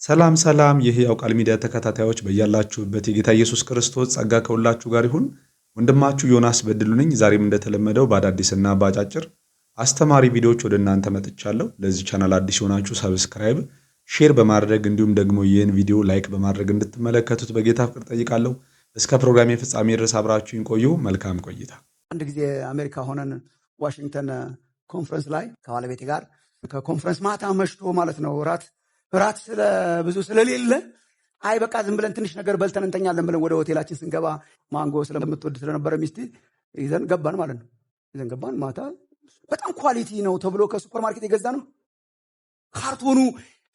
ሰላም ሰላም ይህ ያው ቃል ሚዲያ ተከታታዮች በያላችሁበት የጌታ ኢየሱስ ክርስቶስ ጸጋ ከሁላችሁ ጋር ይሁን። ወንድማችሁ ዮናስ በድሉ ነኝ። ዛሬም እንደተለመደው በአዳዲስና በአጫጭር አስተማሪ ቪዲዮዎች ወደ እናንተ መጥቻለሁ። ለዚህ ቻናል አዲስ ሆናችሁ ሰብስክራይብ፣ ሼር በማድረግ እንዲሁም ደግሞ ይህን ቪዲዮ ላይክ በማድረግ እንድትመለከቱት በጌታ ፍቅር ጠይቃለሁ። እስከ ፕሮግራሜ ፍጻሜ ድረስ አብራችሁኝ ቆዩ። መልካም ቆይታ። አንድ ጊዜ አሜሪካ ሆነን ዋሽንግተን ኮንፈረንስ ላይ ከባለቤቴ ጋር ከኮንፈረንስ ማታ መሽቶ ማለት ነው ራት ብዙ ስለሌለ አይ በቃ ዝም ብለን ትንሽ ነገር በልተን እንተኛለን ብለን ወደ ሆቴላችን ስንገባ ማንጎ ስለምትወድ ስለነበረ ሚስቴ ይዘን ገባን ማለት ነው። ይዘን ገባን። ማታ በጣም ኳሊቲ ነው ተብሎ ከሱፐር ማርኬት የገዛ ነው። ካርቶኑ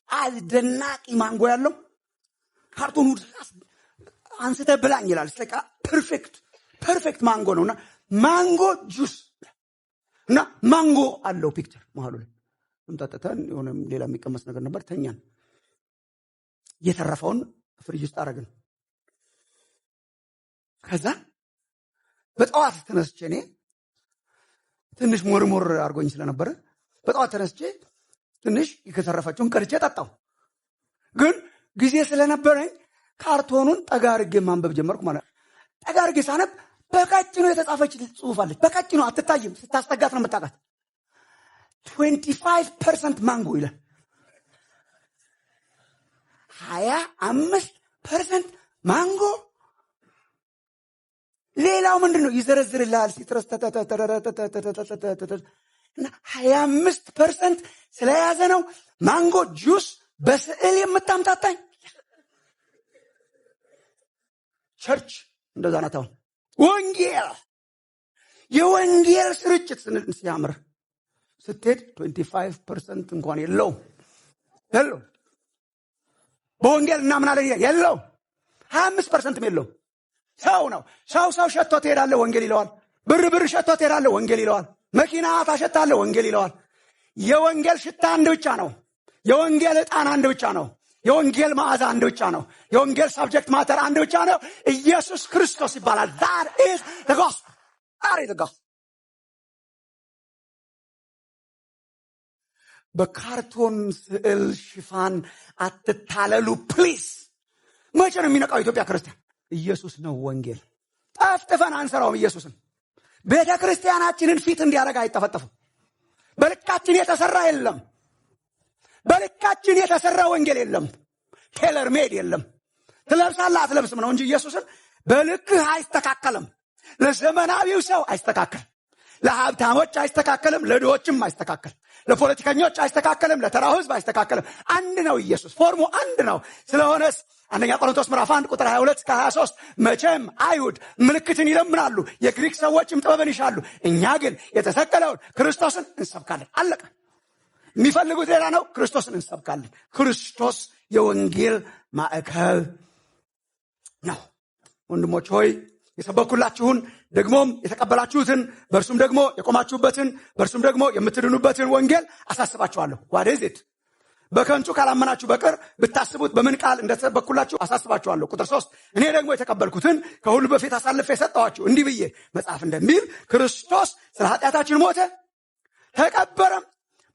አስደናቂ ማንጎ ያለው ካርቶኑ አንስተ ብላኝ ይላል። ስለቃ ፐርፌክት ማንጎ ነውና ማንጎ ጁስ እና ማንጎ አለው ፒክቸር መሀሉ ላይ እንጣጣን የሆነ ሌላ የሚቀመስ ነገር ነበር። ተኛን። የተረፈውን ፍሪጅ ውስጥ አደረግን። ከዛ በጠዋት ተነስቼ እኔ ትንሽ ሞርሞር አድርጎኝ ስለነበረ በጠዋት ተነስቼ ትንሽ የተረፈችውን ቀርቼ ጠጣው። ግን ጊዜ ስለነበረኝ ካርቶኑን ጠጋ አድርጌ ማንበብ ጀመርኩ ማለት ነው። ጠጋ አድርጌ ሳነብ በቀጭኑ የተጻፈች ጽሑፍ አለች። በቀጭኑ አትታይም፣ ስታስጠጋት ነው የምታውቃት። 25% ማንጎ ይላል። 25% ማንጎ። ሌላው ምንድን ነው ይዘረዝርልሃል። ሲትረስ እና 25% ስለያዘ ነው ማንጎ ጁስ በስዕል የምታምታታኝ። ቸርች እንደዛ ናት። አሁን ወንጌል የወንጌል ስርጭት ሲያምር ስትሄድ 25% እንኳን የለውም። በወንጌል እናምናለን የለውም። 25% የለውም። ሰው ነው። ሰው ሸቶ ትሄዳለህ፣ ወንጌል ይለዋል። ብር ሸቶ ትሄዳለህ፣ ወንጌል ይለዋል። መኪና ታሸታለህ፣ ወንጌል ይለዋል። የወንጌል ሽታ አንድ ብቻ ነው። የወንጌል ዕጣን አንድ ብቻ ነው። የወንጌል መዓዛ አንድ ብቻ ነው። የወንጌል ሳብጀክት ማተር አንድ ብቻ ነው። ኢየሱስ ክርስቶስ ይባላል። that is the gospel። በካርቶን ስዕል ሽፋን አትታለሉ ፕሊዝ። መቼ ነው የሚነቃው ኢትዮጵያ ክርስቲያን? ኢየሱስ ነው ወንጌል። ጠፍጥፈን አንሰራውም ኢየሱስን። ቤተ ክርስቲያናችንን ፊት እንዲያደርግ አይጠፈጠፍም። በልካችን የተሰራ የለም። በልካችን የተሰራ ወንጌል የለም። ቴለር ሜድ የለም። ትለብሳለህ አትለብስም ነው እንጂ ኢየሱስን በልክህ አይስተካከልም። ለዘመናዊው ሰው አይስተካከልም። ለሀብታሞች አይስተካከልም። ለድሆችም አይስተካከልም። ለፖለቲከኞች አይስተካከልም። ለተራው ህዝብ አይስተካከልም። አንድ ነው ኢየሱስ። ፎርሙ አንድ ነው። ስለሆነስ አንደኛ ቆሮንቶስ ምዕራፍ 1 ቁጥር 22 እስከ 23 መቼም አይሁድ ምልክትን ይለምናሉ፣ የግሪክ ሰዎችም ጥበብን ይሻሉ፣ እኛ ግን የተሰቀለውን ክርስቶስን እንሰብካለን። አለቀ። የሚፈልጉት ሌላ ነው። ክርስቶስን እንሰብካለን። ክርስቶስ የወንጌል ማዕከል ነው። ወንድሞች ሆይ የሰበኩላችሁን ደግሞም የተቀበላችሁትን በእርሱም ደግሞ የቆማችሁበትን በእርሱም ደግሞ የምትድኑበትን ወንጌል አሳስባችኋለሁ። ዋዴዚት በከንቱ ካላመናችሁ በቀር ብታስቡት በምን ቃል እንደተሰበኩላችሁ አሳስባችኋለሁ። ቁጥር 3 እኔ ደግሞ የተቀበልኩትን ከሁሉ በፊት አሳልፌ የሰጠኋችሁ እንዲህ ብዬ መጽሐፍ እንደሚል ክርስቶስ ስለ ኃጢአታችን ሞተ፣ ተቀበረም፣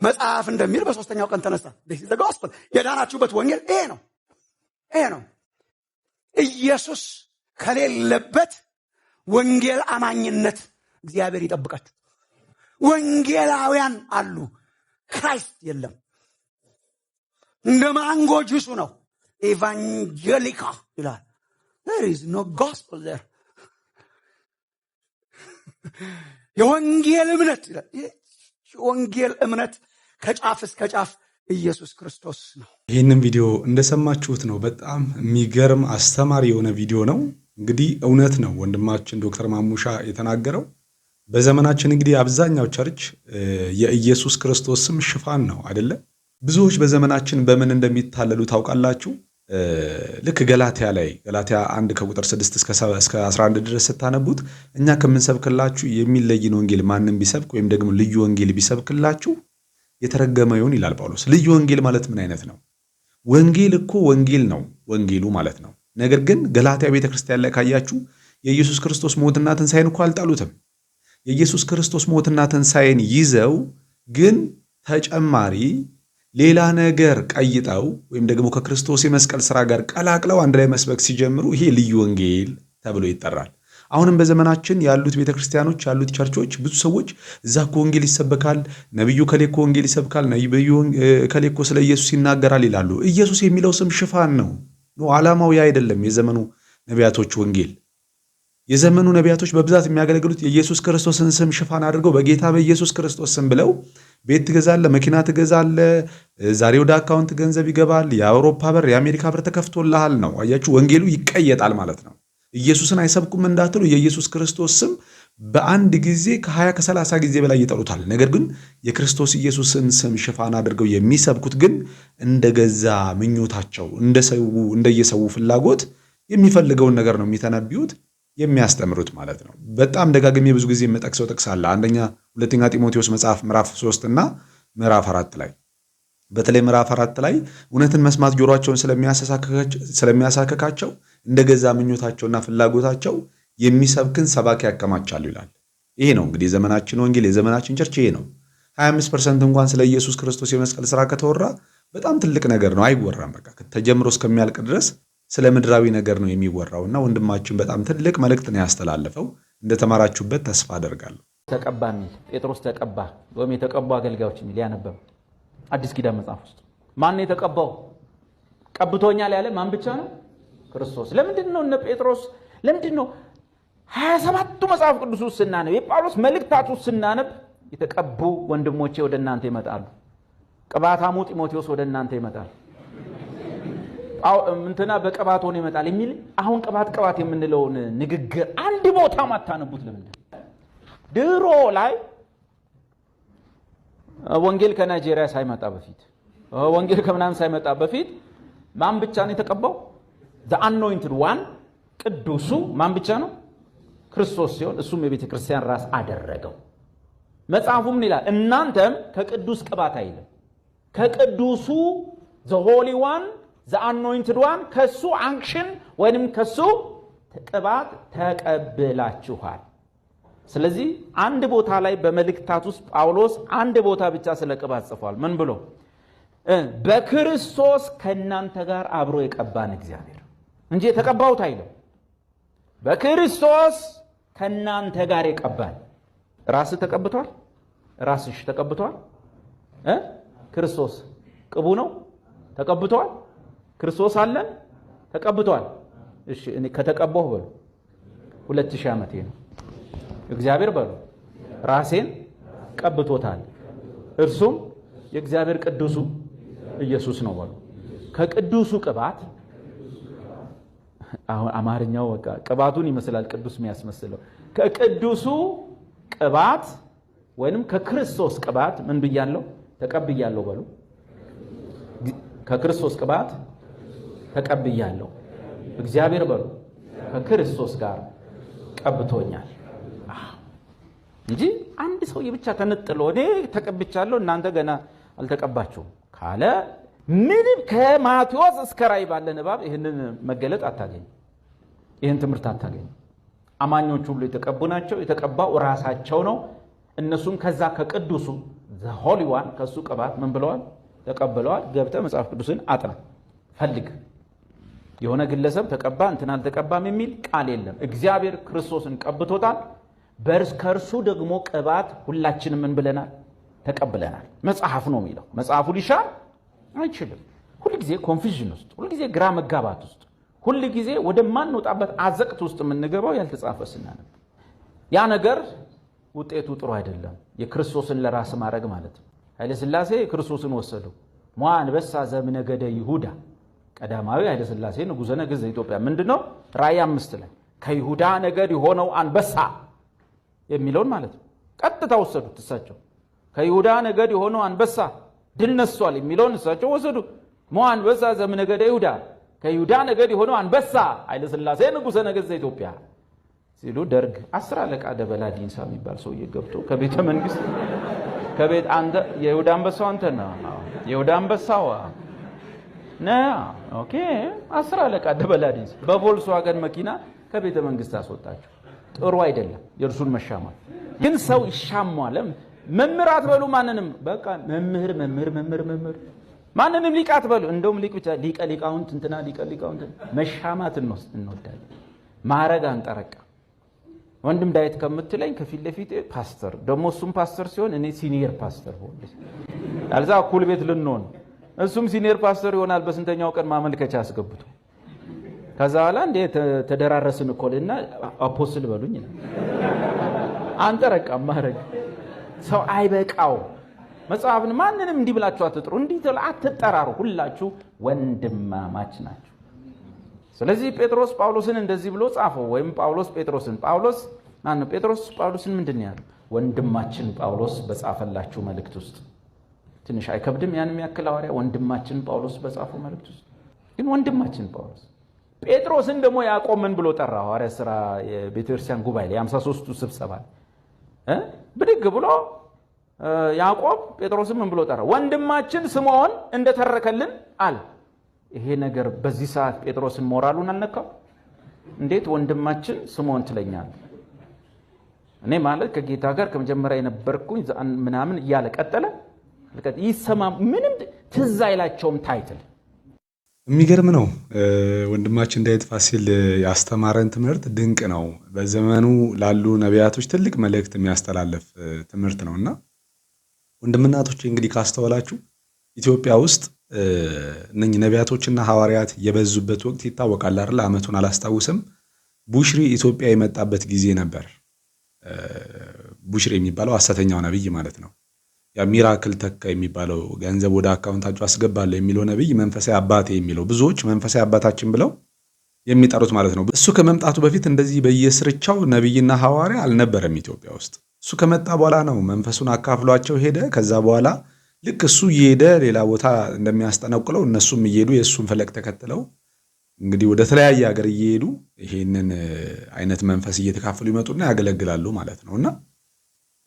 መጽሐፍ እንደሚል በሶስተኛው ቀን ተነሳ። ጎስፐል የዳናችሁበት ወንጌል ይሄ ነው። ኢየሱስ ከሌለበት ወንጌል አማኝነት እግዚአብሔር ይጠብቃችሁ። ወንጌላውያን አሉ፣ ክራይስት የለም። እንደ ማንጎ ጁሱ ነው። ኤቫንጀሊካ ይላል። there is no gospel there። የወንጌል እምነት ይላል። የወንጌል እምነት ከጫፍ እስከ ጫፍ ኢየሱስ ክርስቶስ ነው። ይህንን ቪዲዮ እንደሰማችሁት ነው። በጣም የሚገርም አስተማሪ የሆነ ቪዲዮ ነው። እንግዲህ እውነት ነው ወንድማችን ዶክተር ማሙሻ የተናገረው። በዘመናችን እንግዲህ አብዛኛው ቸርች የኢየሱስ ክርስቶስ ስም ሽፋን ነው አይደለ? ብዙዎች በዘመናችን በምን እንደሚታለሉ ታውቃላችሁ? ልክ ገላትያ 1 ከቁጥር 6 እስከ 11 ድረስ ስታነቡት እኛ ከምንሰብክላችሁ የሚለይን ወንጌል ማንም ቢሰብክ ወይም ደግሞ ልዩ ወንጌል ቢሰብክላችሁ የተረገመ ይሁን ይላል ጳውሎስ። ልዩ ወንጌል ማለት ምን አይነት ነው? ወንጌል እኮ ወንጌል ነው ወንጌሉ ማለት ነው። ነገር ግን ገላትያ ቤተክርስቲያን ላይ ካያችሁ የኢየሱስ ክርስቶስ ሞትና ትንሣኤን እኮ አልጣሉትም። የኢየሱስ ክርስቶስ ሞትና ትንሣኤን ይዘው ግን ተጨማሪ ሌላ ነገር ቀይጠው ወይም ደግሞ ከክርስቶስ የመስቀል ሥራ ጋር ቀላቅለው አንድ ላይ መስበክ ሲጀምሩ ይሄ ልዩ ወንጌል ተብሎ ይጠራል። አሁንም በዘመናችን ያሉት ቤተክርስቲያኖች ያሉት ቸርቾች ብዙ ሰዎች እዛ እኮ ወንጌል ይሰበካል፣ ነብዩ ከሌኮ ወንጌል ይሰብካል፣ ነብዩ ከሌኮ ስለ ኢየሱስ ይናገራል ይላሉ። ኢየሱስ የሚለው ስም ሽፋን ነው። ዓላማው ያ አይደለም። የዘመኑ ነቢያቶች ወንጌል የዘመኑ ነቢያቶች በብዛት የሚያገለግሉት የኢየሱስ ክርስቶስን ስም ሽፋን አድርገው በጌታ በኢየሱስ ክርስቶስ ስም ብለው ቤት ትገዛለህ፣ መኪና ትገዛለህ፣ ዛሬ ወደ አካውንት ገንዘብ ይገባል፣ የአውሮፓ በር የአሜሪካ በር ተከፍቶልሃል ነው። አያችሁ፣ ወንጌሉ ይቀየጣል ማለት ነው። ኢየሱስን አይሰብኩም እንዳትሉ የኢየሱስ ክርስቶስ ስም በአንድ ጊዜ ከ20 ከ30 ጊዜ በላይ ይጠሩታል። ነገር ግን የክርስቶስ ኢየሱስን ስም ሽፋን አድርገው የሚሰብኩት ግን እንደገዛ ምኞታቸው እንደየሰው ፍላጎት የሚፈልገውን ነገር ነው የሚተነብዩት የሚያስተምሩት ማለት ነው። በጣም ደጋግሜ ብዙ ጊዜ የምጠቅሰው ጥቅስ አለ። ሁለተኛ ጢሞቴዎስ መጽሐፍ ምዕራፍ 3 እና ምዕራፍ 4 ላይ በተለይ ምዕራፍ 4 ላይ እውነትን መስማት ጆሮአቸውን ስለሚያሳከካቸው እንደገዛ ምኞታቸውና ፍላጎታቸው የሚሰብክን ሰባኪ ያከማቻሉ ይላል። ይሄ ነው እንግዲህ የዘመናችን ወንጌል የዘመናችን ቸርች ይሄ ነው። 25% እንኳን ስለ ኢየሱስ ክርስቶስ የመስቀል ሥራ ከተወራ በጣም ትልቅ ነገር ነው፣ አይወራም። በቃ ተጀምሮ እስከሚያልቅ ድረስ ስለ ምድራዊ ነገር ነው የሚወራውና ወንድማችን በጣም ትልቅ መልእክት ነው ያስተላለፈው። እንደተማራችሁበት ተስፋ አደርጋለሁ። ተቀባ የሚል ጴጥሮስ ተቀባ ወይም የተቀቡ አገልጋዮች የሚል ያነበበ አዲስ ኪዳን መጽሐፍ ውስጥ ማን ነው የተቀባው? ቀብቶኛል ያለ ማን ብቻ ነው? ክርስቶስ። ለምንድን ነው እነ ጴጥሮስ ለምንድን ነው 27ቱ መጽሐፍ ቅዱስ ውስጥ ስናነብ የጳውሎስ መልእክታት ውስጥ ስናነብ የተቀቡ ወንድሞቼ ወደ እናንተ ይመጣሉ፣ ቅባታሙ ጢሞቴዎስ ወደ እናንተ ይመጣል፣ እንትና በቅባት ሆኖ ይመጣል የሚል አሁን ቅባት የምንለውን ንግግር አንድ ቦታ ማታነቡት ለምንድን? ድሮ ላይ ወንጌል ከናይጄሪያ ሳይመጣ በፊት ወንጌል ከምናምን ሳይመጣ በፊት ማን ብቻ ነው የተቀባው? the anointed one ቅዱሱ ማን ብቻ ነው? ክርስቶስ ሲሆን እሱም የቤተ ክርስቲያን ራስ አደረገው። መጽሐፉ ምን ይላል? እናንተም ከቅዱስ ቅባት አይልም፣ ከቅዱሱ the holy one the anointed one ከሱ አንክሽን ወይንም ከሱ ቅባት ተቀብላችኋል። ስለዚህ አንድ ቦታ ላይ በመልእክታት ውስጥ ጳውሎስ አንድ ቦታ ብቻ ስለ ቅባት ጽፏል። ምን ብሎ? በክርስቶስ ከእናንተ ጋር አብሮ የቀባን እግዚአብሔር እንጂ የተቀባውት አይልም። በክርስቶስ ከእናንተ ጋር የቀባን። ራስ ተቀብቷል፣ ራስሽ ተቀብቷል። ክርስቶስ ቅቡ ነው፣ ተቀብቷል። ክርስቶስ አለን፣ ተቀብቷል። እሺ እኔ ከተቀባሁ በሉ 2000 ዓመቴ ነው። እግዚአብሔር በሉ ራሴን ቀብቶታል፣ እርሱም የእግዚአብሔር ቅዱሱ ኢየሱስ ነው በሉ። ከቅዱሱ ቅባት አሁን አማርኛው በቃ ቅባቱን ይመስላል ቅዱስ የሚያስመስለው። ከቅዱሱ ቅባት ወይንም ከክርስቶስ ቅባት ምን ብያለሁ? ተቀብያለሁ በሉ። ከክርስቶስ ቅባት ተቀብያለሁ። እግዚአብሔር በሉ ከክርስቶስ ጋር ቀብቶኛል እንጂ አንድ ሰው የብቻ ተነጥሎ እኔ ተቀብቻለሁ እናንተ ገና አልተቀባችሁም ካለ ምንም ከማቴዎስ እስከ ራዕይ ባለ ንባብ ይህንን መገለጥ አታገኝ፣ ይህን ትምህርት አታገኝ። አማኞች ሁሉ የተቀቡ ናቸው። የተቀባው ራሳቸው ነው። እነሱም ከዛ ከቅዱሱ the holy one ከሱ ቅባት ምን ብለዋል? ተቀብለዋል። ገብተህ መጽሐፍ ቅዱስን አጥና ፈልግ። የሆነ ግለሰብ ተቀባ እንትና አልተቀባም የሚል ቃል የለም። እግዚአብሔር ክርስቶስን ቀብቶታል። ከእርሱ ደግሞ ቅባት ሁላችንም ምን ብለናል? ተቀብለናል። መጽሐፍ ነው የሚለው። መጽሐፉ ሊሻር አይችልም። ሁልጊዜ ኮንፊዥን ውስጥ፣ ሁልጊዜ ግራ መጋባት ውስጥ፣ ሁልጊዜ ወደማንወጣበት አዘቅት ውስጥ የምንገባው ያልተጻፈ ስናነብ ያ ነገር ውጤቱ ጥሩ አይደለም። የክርስቶስን ለራስ ማድረግ ማለት ነው። ኃይለ ሥላሴ ክርስቶስን ወሰዱ። አንበሳ ዘእምነገደ ይሁዳ ቀዳማዊ ኃይለ ሥላሴ ንጉሠ ነገሥት ዘኢትዮጵያ ምንድነው? ራዕይ 5 ላይ ከይሁዳ ነገድ የሆነው አንበሳ የሚለውን ማለት ነው። ቀጥታ ወሰዱት እሳቸው። ከይሁዳ ነገድ የሆነው አንበሳ ድል ነስቷል የሚለውን እሳቸው ወሰዱ። አንበሳ ዘእምነገደ ይሁዳ ከይሁዳ ነገድ የሆነው አንበሳ ኃይለ ሥላሴ ንጉሠ ነገሥት ዘኢትዮጵያ ሲሉ ደርግ 10 አለቃ ደበላ ዲንሳ የሚባል ሰውዬ ገብቶ ከቤተ መንግስት ከቤት አንተ የይሁዳ አንበሳው አንተ ነው የይሁዳ አንበሳው ኦኬ 10 አለቃ ደበላ ዲንሳ በቮልስዋገን መኪና ከቤተ መንግስት አስወጣቸው። ጥሩ አይደለም የእርሱን መሻማት። ግን ሰው ይሻማል። መምህር አትበሉ ማንንም። በቃ መምህር ማንንም ሊቅ አትበሉ። እንደውም ሊቅ ብቻ ሊቀ ሊቃውንት እንትና ሊቀ ሊቃውንት መሻማት እንወዳለን። ማዕረግ አንጠረቃ። ወንድም ዳዊት ከምትለኝ ከፊት ለፊት ፓስተር፣ ደግሞ እሱም ፓስተር ሲሆን እኔ ሲኒየር ፓስተር ሆነ አልዛ እኩል ቤት ልንሆን፣ እሱም ሲኒየር ፓስተር ይሆናል። በስንተኛው ቀን ማመልከቻ አስገብቶ ከዛ በኋላ እንደ ተደራረስን እኮልና አፖስትል በሉኝ ነው። አንጠረቃም ማዕረግ። ሰው አይበቃው። መጽሐፍን ማንንም እንዲህ ብላችሁ አትጥሩ፣ እንዲህ አትጠራሩ፣ ሁላችሁ ወንድማማች ናችሁ። ስለዚህ ጴጥሮስ ጳውሎስን እንደዚህ ብሎ ጻፈው፣ ወይም ጳውሎስ ጴጥሮስን ጴጥሮስ ጳውሎስን ምንድን ያለው? ወንድማችን ጳውሎስ በጻፈላችሁ መልእክት ውስጥ። ትንሽ አይከብድም? ያን የሚያክል ሐዋርያ ወንድማችን ጳውሎስ በጻፈው መልእክት ውስጥ ግን ወንድማችን ጳውሎስ። ጴጥሮስን ደግሞ ያዕቆብ ምን ብሎ ጠራ? ሐዋርያ ሥራ የቤተክርስቲያን ጉባኤ ላይ 53ቱ ስብሰባ ብድግ ብሎ ያዕቆብ ጴጥሮስን ምን ብሎ ጠራ? ወንድማችን ስምዖን እንደተረከልን አለ። ይሄ ነገር በዚህ ሰዓት ጴጥሮስን ሞራሉን አልነካው? እንዴት ወንድማችን ስምዖን ትለኛለህ? እኔ ማለት ከጌታ ጋር ከመጀመሪያ የነበርኩኝ ምናምን እያለ ቀጠለ። ይሰማ ምንም ትዝ አይላቸውም ታይትል። የሚገርም ነው። ወንድማችን ዳዊት ፋሲል ያስተማረን ትምህርት ድንቅ ነው። በዘመኑ ላሉ ነቢያቶች ትልቅ መልእክት የሚያስተላልፍ ትምህርት ነውና ወንድምናቶች እንግዲህ ካስተዋላችሁ ኢትዮጵያ ውስጥ እነኚህ ነቢያቶችና ሐዋርያት የበዙበት ወቅት ይታወቃል አይደል? ዓመቱን አላስታውስም። ቡሽሪ ኢትዮጵያ የመጣበት ጊዜ ነበር። ቡሽሪ የሚባለው ሐሰተኛው ነብይ ማለት ነው። ያ ሚራክል ተካ የሚባለው ገንዘብ ወደ አካውንታችሁ አስገባለሁ የሚለው ነብይ መንፈሳዊ አባቴ የሚለው ብዙዎች መንፈሳዊ አባታችን ብለው የሚጠሩት ማለት ነው። እሱ ከመምጣቱ በፊት እንደዚህ በየስርቻው ነብይና ሐዋርያ አልነበረም ኢትዮጵያ ውስጥ። እሱ ከመጣ በኋላ ነው መንፈሱን አካፍሏቸው ሄደ። ከዛ በኋላ ልክ እሱ እየሄደ ሌላ ቦታ እንደሚያስጠነቅለው እነሱም እየሄዱ የእሱን ፈለግ ተከትለው እንግዲህ ወደ ተለያየ ሀገር እየሄዱ ይሄንን አይነት መንፈስ እየተካፈሉ ይመጡና ያገለግላሉ ማለት ነው። እና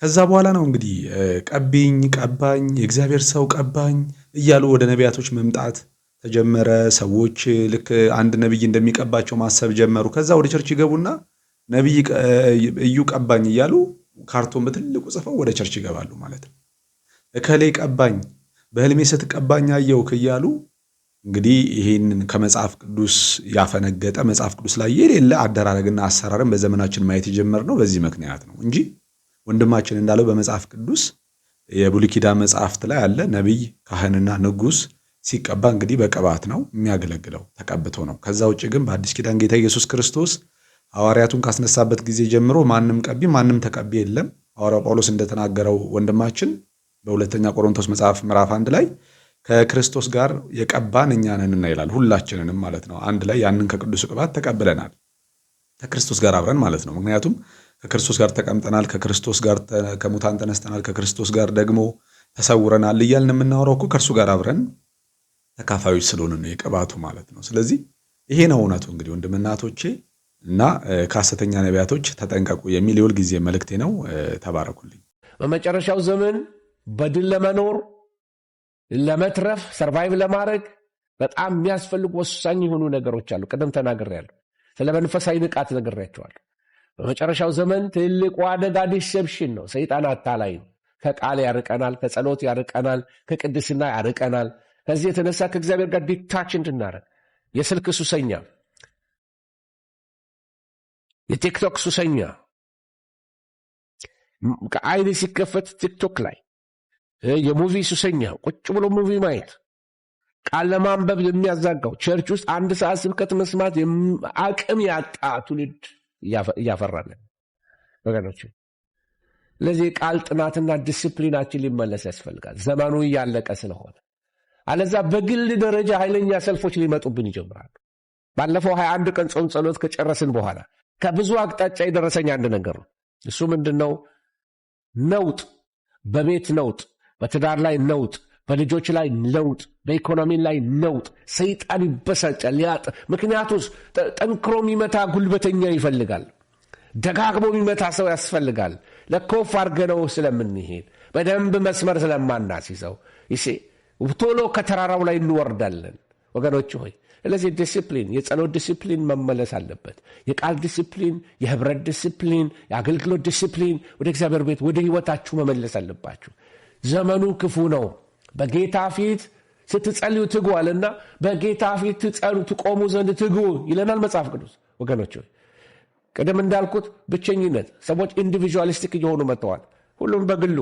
ከዛ በኋላ ነው እንግዲህ ቀቢኝ፣ ቀባኝ፣ የእግዚአብሔር ሰው ቀባኝ እያሉ ወደ ነቢያቶች መምጣት ተጀመረ። ሰዎች ልክ አንድ ነብይ እንደሚቀባቸው ማሰብ ጀመሩ። ከዛ ወደ ቸርች ይገቡና ነብይ እዩ ቀባኝ እያሉ ካርቶን በትልቁ ጽፈው ወደ ቸርች ይገባሉ ማለት ነው። እከሌ ቀባኝ፣ በህልሜ ስትቀባኝ አየሁህ እያሉ እንግዲህ ይሄንን ከመጽሐፍ ቅዱስ ያፈነገጠ መጽሐፍ ቅዱስ ላይ የሌለ አደራረግና አሰራርን በዘመናችን ማየት የጀመርነው በዚህ ምክንያት ነው እንጂ ወንድማችን እንዳለው በመጽሐፍ ቅዱስ የብሉይ ኪዳን መጽሐፍት ላይ አለ። ነቢይ፣ ካህንና ንጉሥ ሲቀባ እንግዲህ በቅባት ነው የሚያገለግለው፣ ተቀብቶ ነው። ከዛ ውጭ ግን በአዲስ ኪዳን ጌታ ኢየሱስ ክርስቶስ ሐዋርያቱን ካስነሳበት ጊዜ ጀምሮ ማንም ቀቢ ማንም ተቀቢ የለም። ሐዋርያው ጳውሎስ እንደተናገረው ወንድማችን በሁለተኛ ቆሮንቶስ መጽሐፍ ምዕራፍ 1 ላይ ከክርስቶስ ጋር የቀባን እኛ ነንና ይላል። ሁላችንንም ማለት ነው። አንድ ላይ ያንን ከቅዱስ ቅባት ተቀብለናል፣ ከክርስቶስ ጋር አብረን ማለት ነው። ምክንያቱም ከክርስቶስ ጋር ተቀምጠናል፣ ከክርስቶስ ጋር ከሙታን ተነስተናል፣ ከክርስቶስ ጋር ደግሞ ተሰውረናል እያልን የምናወራው እኮ ከእርሱ ጋር አብረን ተካፋዮች ስለሆነ ነው የቅባቱ ማለት ነው። ስለዚህ ይሄ ነው እውነቱ። እንግዲህ ወንድምናቶቼ እና ከሐሰተኛ ነቢያቶች ተጠንቀቁ የሚል የሁል ጊዜ መልእክቴ ነው። ተባረኩልኝ። በመጨረሻው ዘመን በድል ለመኖር ለመትረፍ ሰርቫይቭ ለማድረግ በጣም የሚያስፈልጉ ወሳኝ የሆኑ ነገሮች አሉ። ቅድም ተናግሬያለሁ። ስለ መንፈሳዊ ንቃት ነግሬያቸዋለሁ። በመጨረሻው ዘመን ትልቁ አደጋ ዲሴፕሽን ነው። ሰይጣን አታላይ ነው። ከቃል ያርቀናል፣ ከጸሎት ያርቀናል፣ ከቅድስና ያርቀናል። ከዚህ የተነሳ ከእግዚአብሔር ጋር ዲታች እንድናረግ የስልክ ሱሰኛ፣ የቲክቶክ ሱሰኛ ከአይን ሲከፈት ቲክቶክ ላይ የሙቪ ሱሰኛ ቁጭ ብሎ ሙቪ ማየት፣ ቃል ለማንበብ የሚያዛጋው ቸርች ውስጥ አንድ ሰዓት ስብከት መስማት አቅም ያጣ ትውልድ እያፈራለን ወገኖች። ለዚህ ቃል ጥናትና ዲስፕሊናችን ሊመለስ ያስፈልጋል፣ ዘመኑ እያለቀ ስለሆነ። አለዛ በግል ደረጃ ኃይለኛ ሰልፎች ሊመጡብን ይጀምራሉ። ባለፈው 21 ቀን ጾም ጸሎት ከጨረስን በኋላ ከብዙ አቅጣጫ የደረሰኝ አንድ ነገር ነው። እሱ ምንድን ነው? ነውጥ፣ በቤት ነውጥ፣ በትዳር ላይ ነውጥ፣ በልጆች ላይ ነውጥ፣ በኢኮኖሚ ላይ ነውጥ። ሰይጣን ይበሳጫል። ምክንያቱስ ጠንክሮ የሚመታ ጉልበተኛ ይፈልጋል። ደጋግሞ የሚመታ ሰው ያስፈልጋል። ለኮፍ አድርገነው ስለምንሄድ በደንብ መስመር ስለማናስይዘው ቶሎ ከተራራው ላይ እንወርዳለን ወገኖች ሆይ። ስለዚህ ዲሲፕሊን፣ የጸሎት ዲሲፕሊን መመለስ አለበት። የቃል ዲሲፕሊን፣ የህብረት ዲሲፕሊን፣ የአገልግሎት ዲሲፕሊን ወደ እግዚአብሔር ቤት ወደ ህይወታችሁ መመለስ አለባችሁ። ዘመኑ ክፉ ነው። በጌታ ፊት ስትጸልዩ ትጉ አለና በጌታ ፊት ትቆሙ ዘንድ ትጉ ይለናል መጽሐፍ ቅዱስ። ወገኖች ቀደም እንዳልኩት ብቸኝነት፣ ሰዎች ኢንዲቪጁዋሊስቲክ እየሆኑ መጥተዋል። ሁሉም በግሉ።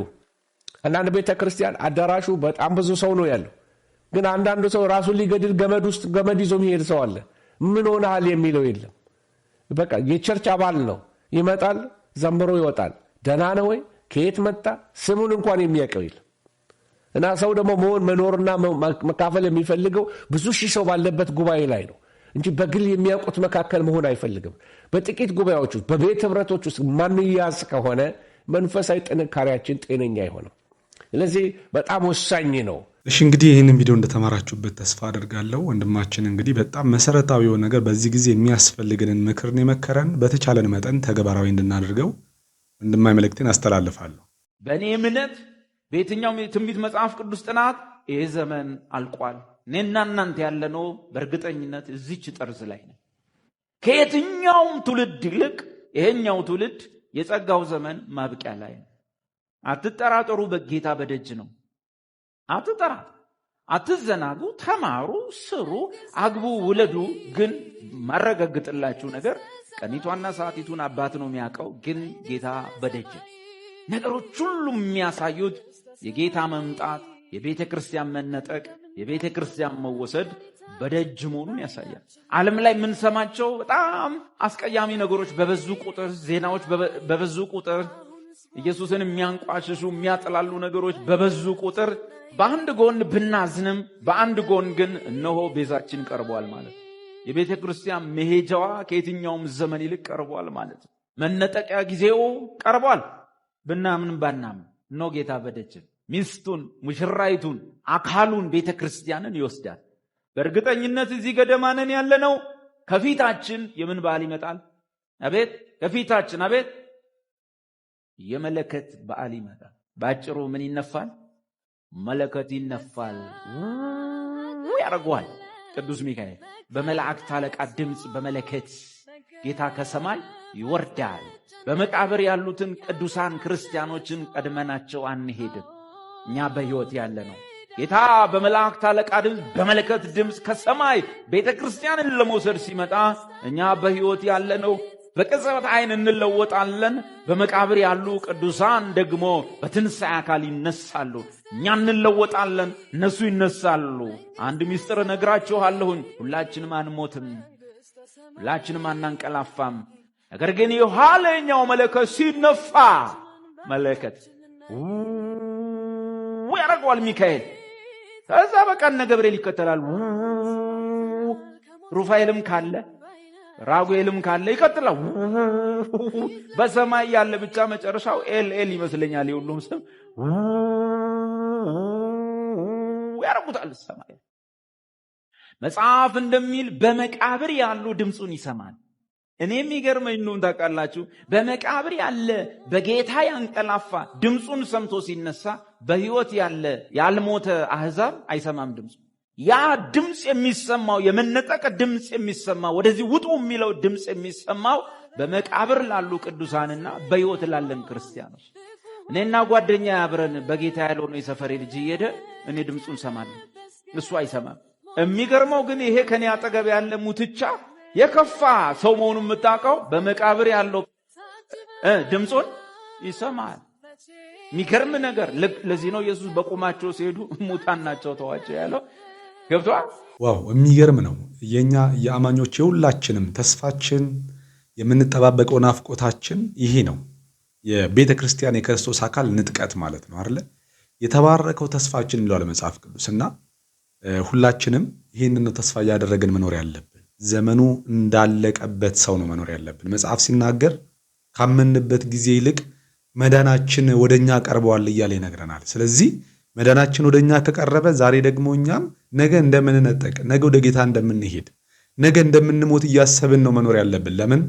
አንዳንድ ቤተ ክርስቲያን አዳራሹ በጣም ብዙ ሰው ነው ያለው፣ ግን አንዳንዱ ሰው ራሱን ሊገድል ገመድ ይዞ የሚሄድ ሰው አለ። ምን ሆነሃል የሚለው የለም። በቃ የቸርች አባል ነው፣ ይመጣል፣ ዘምሮ ይወጣል። ደህና ነው ወይ ከየት መጣ ስሙን እንኳን የሚያውቀው የለም። እና ሰው ደግሞ መኖርና መካፈል የሚፈልገው ብዙ ሺህ ሰው ባለበት ጉባኤ ላይ ነው እንጂ በግል የሚያውቁት መካከል መሆን አይፈልግም። በጥቂት ጉባኤዎች ውስጥ በቤት ህብረቶች ውስጥ ማንያዝ ከሆነ መንፈሳዊ ጥንካሬያችን ጤነኛ አይሆንም። ስለዚህ በጣም ወሳኝ ነው። እሺ እንግዲህ ይህንን ቪዲዮ እንደተማራችሁበት ተስፋ አደርጋለሁ። ወንድማችን እንግዲህ በጣም መሰረታዊ የሆነ ነገር በዚህ ጊዜ የሚያስፈልገንን ምክርን የመከረን በተቻለን መጠን ተግባራዊ እንድናደርገው ወንድማዊ መልእክቴን አስተላልፋለሁ። በእኔ እምነት በየትኛውም የትንቢት መጽሐፍ ቅዱስ ጥናት ይህ ዘመን አልቋል። እኔና እናንተ ያለነው በእርግጠኝነት እዚች ጠርዝ ላይ ነው። ከየትኛውም ትውልድ ይልቅ ይሄኛው ትውልድ የጸጋው ዘመን ማብቂያ ላይ ነው። አትጠራጠሩ፣ በጌታ በደጅ ነው። አትጠራጠሩ፣ አትዘናጉ፣ ተማሩ፣ ስሩ፣ አግቡ፣ ውለዱ። ግን ማረጋግጥላችሁ ነገር ቀኒቷና ሰዓቲቱን አባት ነው የሚያውቀው፣ ግን ጌታ በደጅ። ነገሮች ሁሉ የሚያሳዩት የጌታ መምጣት፣ የቤተ ክርስቲያን መነጠቅ፣ የቤተ ክርስቲያን መወሰድ በደጅ መሆኑን ያሳያል። ዓለም ላይ የምንሰማቸው በጣም አስቀያሚ ነገሮች በበዙ ቁጥር፣ ዜናዎች በበዙ ቁጥር፣ ኢየሱስን የሚያንቋሽሹ የሚያጠላሉ ነገሮች በበዙ ቁጥር በአንድ ጎን ብናዝንም በአንድ ጎን ግን እነሆ ቤዛችን ቀርቧል ማለት ነው። የቤተ ክርስቲያን መሄጃዋ ከየትኛውም ዘመን ይልቅ ቀርቧል ማለት ነው። መነጠቂያ ጊዜው ቀርቧል። ብናምን ባናምን እነሆ ጌታ በደጅ ሚስቱን፣ ሙሽራይቱን፣ አካሉን ቤተ ክርስቲያንን ይወስዳል። በእርግጠኝነት እዚህ ገደማንን ያለነው። ከፊታችን የምን በዓል ይመጣል? አቤት ከፊታችን አቤት የመለከት በዓል ይመጣል። ባጭሩ ምን ይነፋል? መለከት ይነፋል፣ ያደርገዋል ቅዱስ ሚካኤል በመላእክት አለቃ ድምፅ በመለከት ጌታ ከሰማይ ይወርዳል። በመቃብር ያሉትን ቅዱሳን ክርስቲያኖችን ቀድመናቸው አንሄድም። እኛ በሕይወት ያለ ነው። ጌታ በመላእክት አለቃ ድምፅ በመለከት ድምፅ ከሰማይ ቤተ ክርስቲያንን ለመውሰድ ሲመጣ እኛ በሕይወት ያለ ነው በቅጽበት ዓይን እንለወጣለን። በመቃብር ያሉ ቅዱሳን ደግሞ በትንሣኤ አካል ይነሳሉ። እኛ እንለወጣለን፣ እነሱ ይነሳሉ። አንድ ምስጢር እነግራችኋለሁኝ፣ ሁላችንም አንሞትም፣ ሁላችንም አናንቀላፋም። ነገር ግን የኋለኛው መለከት ሲነፋ መለከት ያደርገዋል ሚካኤል። ከዛ በቃ እነ ገብርኤል ይከተላል። ሩፋኤልም ካለ ራጉኤልም ካለ ይቀጥላል። በሰማይ ያለ ብቻ መጨረሻው ኤል ይመስለኛል። የሁሉም ስም ያረጉታል ሰማይ። መጽሐፍ እንደሚል በመቃብር ያሉ ድምፁን ይሰማል። እኔ የሚገርመኝ ነው ታውቃላችሁ፣ በመቃብር ያለ በጌታ ያንቀላፋ ድምፁን ሰምቶ ሲነሳ በሕይወት ያለ ያልሞተ አሕዛብ አይሰማም ድምፁ። ያ ድምፅ የሚሰማው የመነጠቅ ድምፅ የሚሰማው ወደዚህ ውጡ የሚለው ድምፅ የሚሰማው በመቃብር ላሉ ቅዱሳንና በሕይወት ላለን ክርስቲያኖች። እኔና ጓደኛ አብረን በጌታ ያልሆነ የሰፈሬ ልጅ እየሄደ እኔ ድምፁን ሰማለሁ፣ እሱ አይሰማም። የሚገርመው ግን ይሄ ከኔ አጠገብ ያለ ሙትቻ የከፋ ሰው መሆኑን የምታውቀው በመቃብር ያለው ድምፁን ይሰማል። የሚገርም ነገር። ለዚህ ነው ኢየሱስ በቁማቸው ሲሄዱ ሙታን ናቸው ተዋቸው ያለው። ገብቷል? ዋው የሚገርም ነው። የኛ የአማኞች የሁላችንም ተስፋችን የምንጠባበቀው ናፍቆታችን ይሄ ነው። የቤተ ክርስቲያን የክርስቶስ አካል ንጥቀት ማለት ነው አይደለ? የተባረከው ተስፋችን ይለዋል መጽሐፍ ቅዱስና ሁላችንም ይህንን ነው ተስፋ እያደረግን መኖር ያለብን። ዘመኑ እንዳለቀበት ሰው ነው መኖር ያለብን። መጽሐፍ ሲናገር ካመንበት ጊዜ ይልቅ መዳናችን ወደኛ ቀርበዋል እያለ ይነግረናል። ስለዚህ መዳናችን ወደኛ ከቀረበ ዛሬ ደግሞ እኛም ነገ እንደምንነጠቅ፣ ነገ ወደ ጌታ እንደምንሄድ፣ ነገ እንደምንሞት እያሰብን ነው መኖር ያለብን። ለምን?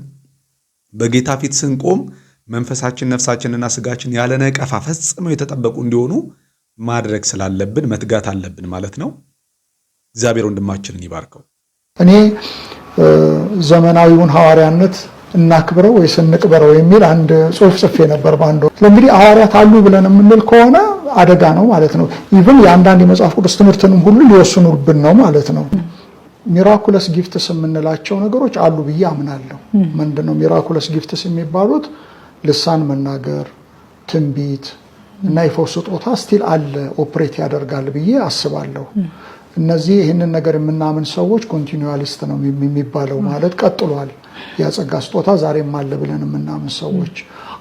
በጌታ ፊት ስንቆም መንፈሳችን፣ ነፍሳችንና ስጋችን ያለ ነቀፋ ፈጽመው የተጠበቁ እንዲሆኑ ማድረግ ስላለብን መትጋት አለብን ማለት ነው። እግዚአብሔር ወንድማችንን ይባርከው። እኔ ዘመናዊውን ሐዋርያነት እናክብረው ወይስ እንቅበረው የሚል አንድ ጽሑፍ ጽፌ ነበር ባንዶ። እንግዲህ ሐዋርያት አሉ ብለን የምንል ከሆነ አደጋ ነው ማለት ነው። ኢቭን የአንዳንድ የመጽሐፍ ቅዱስ ትምህርትንም ሁሉ ሊወስኑብን ነው ማለት ነው። ሚራኩለስ ጊፍትስ የምንላቸው ነገሮች አሉ ብዬ አምናለሁ። ምንድነው ሚራኩለስ ጊፍትስ የሚባሉት? ልሳን መናገር፣ ትንቢት እና የፈውስ ስጦታ ስቲል አለ፣ ኦፕሬት ያደርጋል ብዬ አስባለሁ። እነዚህ ይህንን ነገር የምናምን ሰዎች ኮንቲኒዩዋሊስት ነው የሚባለው ማለት ቀጥሏል። ያጸጋ ስጦታ ዛሬም አለ ብለን የምናምን ሰዎች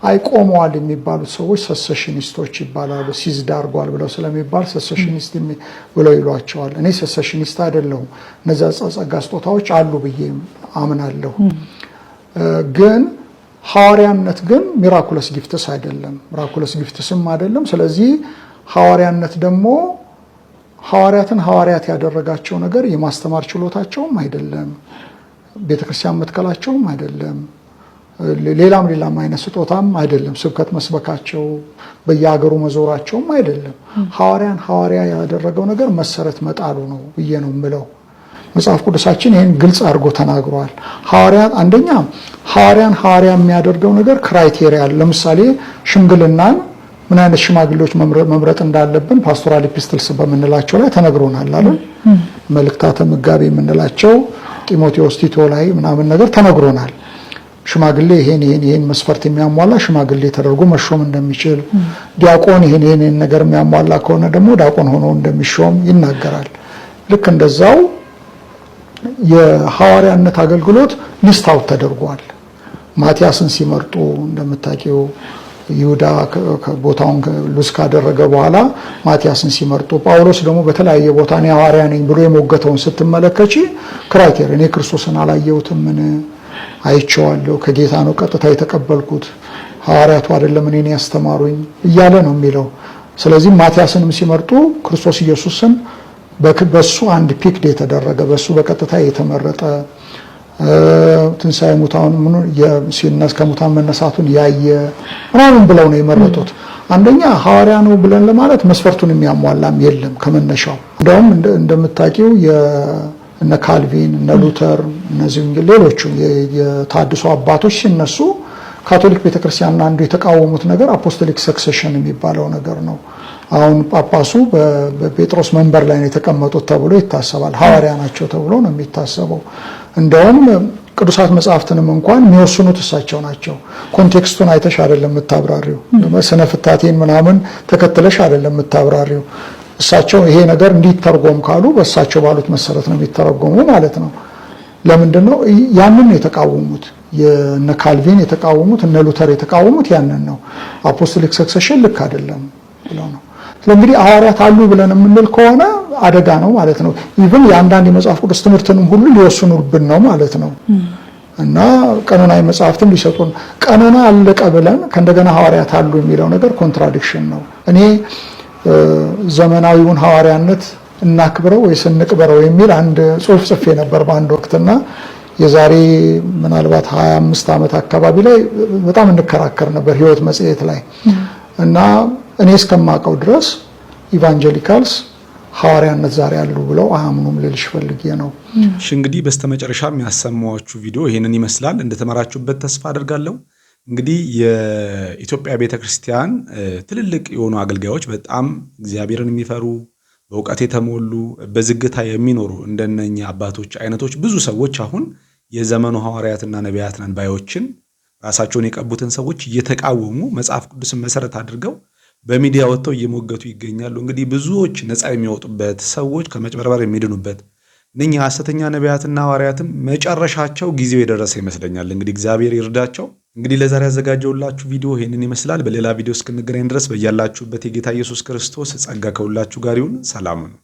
አይቆመዋል የሚባሉት ሰዎች ሰሰሽኒስቶች ይባላሉ። ሲዝድ አድርጓል ብለው ስለሚባል ሰሰሽኒስት ብለው ይሏቸዋል። እኔ ሰሰሽኒስት አይደለሁም። እነዚያ ጸጋ ስጦታዎች አሉ ብዬ አምናለሁ። ግን ሐዋርያነት ግን ሚራኩለስ ጊፍትስ አይደለም፣ ሚራኩለስ ጊፍትስም አይደለም። ስለዚህ ሐዋርያነት ደግሞ ሐዋርያትን ሐዋርያት ያደረጋቸው ነገር የማስተማር ችሎታቸውም አይደለም፣ ቤተክርስቲያን መትከላቸውም አይደለም፣ ሌላም አይነት ስጦታም አይደለም፣ ስብከት መስበካቸው በየሀገሩ መዞራቸውም አይደለም። ሐዋርያን ሐዋርያ ያደረገው ነገር መሰረት መጣሉ ነው ብዬ ነው የምለው። መጽሐፍ ቅዱሳችን ይህን ግልጽ አድርጎ ተናግሯል። ሐዋርያን አንደኛ ሐዋርያን ሐዋርያ የሚያደርገው ነገር ክራይቴሪያ፣ ለምሳሌ ሽምግልናን ምን አይነት ሽማግሌዎች መምረጥ እንዳለብን ፓስቶራል ኢፒስትልስ በምንላቸው ላይ ተነግሮናል አይደል? መልእክታተ ምጋቤ የምንላቸው ጢሞቴዎስ፣ ቲቶ ላይ ምናምን ነገር ተነግሮናል። ሽማግሌ ይሄን መስፈርት የሚያሟላ ሽማግሌ ተደርጎ መሾም እንደሚችል፣ ዲያቆን ይሄን ነገር የሚያሟላ ከሆነ ደግሞ ዲያቆን ሆኖ እንደሚሾም ይናገራል። ልክ እንደዛው የሐዋርያነት አገልግሎት ሊስት አውት ተደርጓል። ማቲያስን ሲመርጡ እንደምታውቂው ይሁዳ ቦታውን ሉዝ ካደረገ በኋላ ማቲያስን ሲመርጡ፣ ጳውሎስ ደግሞ በተለያየ ቦታ እኔ ሐዋርያ ነኝ ብሎ የሞገተውን ስትመለከቺ ክራይቴሪያ እኔ ክርስቶስን አላየሁትም፣ ምን አይቼዋለሁ፣ ከጌታ ነው ቀጥታ የተቀበልኩት፣ ሐዋርያቱ አይደለም እኔን ያስተማሩኝ እያለ ነው የሚለው። ስለዚህ ማቲያስንም ሲመርጡ ክርስቶስ ኢየሱስን በሱ አንድ ፒክድ የተደረገ በሱ በቀጥታ የተመረጠ ትንሣኤ ሙታን ከሙታን መነሳቱን ያየ ምናምን ብለው ነው የመረጡት። አንደኛ ሐዋርያ ነው ብለን ለማለት መስፈርቱን የሚያሟላም የለም ከመነሻው። እንደውም እንደምታውቂው እነ ካልቪን እነ ሉተር እነዚህ ሌሎቹ የታድሶ አባቶች ሲነሱ ካቶሊክ ቤተክርስቲያን አንዱ የተቃወሙት ነገር አፖስቶሊክ ሰክሴሽን የሚባለው ነገር ነው። አሁን ጳጳሱ በጴጥሮስ መንበር ላይ ነው የተቀመጡት ተብሎ ይታሰባል። ሐዋርያ ናቸው ተብሎ ነው የሚታሰበው። እንደውም ቅዱሳት መጽሐፍትንም እንኳን የሚወስኑት እሳቸው ናቸው። ኮንቴክስቱን አይተሽ አይደለም የምታብራሪው፣ ስነ ፍታቴን ምናምን ተከትለሽ አይደለም የምታብራሪው። እሳቸው ይሄ ነገር እንዲተረጎም ካሉ በእሳቸው ባሉት መሰረት ነው የሚተረጎሙ ማለት ነው። ለምንድን ነው ያንን የተቃወሙት? የነ ካልቪን የተቃወሙት እነ ሉተር የተቃወሙት ያንን ነው። አፖስቶሊክ ሰክሴሽን ልክ አይደለም ብለው ነው። ስለዚህ ሐዋርያት አሉ ብለን የምንል ከሆነ አደጋ ነው ማለት ነው። ኢቭን የአንዳንድ የመጽሐፍ ቅዱስ ትምህርትንም ሁሉ ሊወስኑብን ነው ማለት ነው። እና ቀኖናዊ መጽሐፍትን ሊሰጡን ቀኖና አለቀ ብለን ከእንደገና ሐዋርያት አሉ የሚለው ነገር ኮንትራዲክሽን ነው። እኔ ዘመናዊውን ሐዋርያነት እናክብረው ወይስ እንቅበረው የሚል አንድ ጽሑፍ ጽፌ ነበር በአንድ ወቅትና የዛሬ ምናልባት 25 ዓመት አካባቢ ላይ በጣም እንከራከር ነበር ሕይወት መጽሔት ላይ እና እኔ እስከማውቀው ድረስ ኢቫንጀሊካልስ ሐዋርያነት ዛሬ ያሉ ብለው አያምኑም ልልሽ ፈልጌ ነው። እሺ እንግዲህ በስተመጨረሻ የሚያሰማዋችሁ ቪዲዮ ይሄንን ይመስላል። እንደተመራችሁበት ተስፋ አድርጋለሁ። እንግዲህ የኢትዮጵያ ቤተክርስቲያን ትልልቅ የሆኑ አገልጋዮች በጣም እግዚአብሔርን የሚፈሩ በእውቀት የተሞሉ በዝግታ የሚኖሩ እንደነኛ አባቶች አይነቶች ብዙ ሰዎች አሁን የዘመኑ ሐዋርያትና ነቢያት ነን ባዮችን ራሳቸውን የቀቡትን ሰዎች እየተቃወሙ መጽሐፍ ቅዱስን መሰረት አድርገው በሚዲያ ወጥተው እየሞገቱ ይገኛሉ። እንግዲህ ብዙዎች ነፃ የሚወጡበት ሰዎች ከመጭበርበር የሚድኑበት እነኛ ሐሰተኛ ነቢያትና ሐዋርያትም መጨረሻቸው ጊዜው የደረሰ ይመስለኛል። እንግዲህ እግዚአብሔር ይርዳቸው። እንግዲህ ለዛሬ ያዘጋጀውላችሁ ቪዲዮ ይሄንን ይመስላል። በሌላ ቪዲዮ እስክንገናኝ ድረስ በያላችሁበት የጌታ ኢየሱስ ክርስቶስ ጸጋ ከሁላችሁ ጋር ይሁን። ሰላም ነው።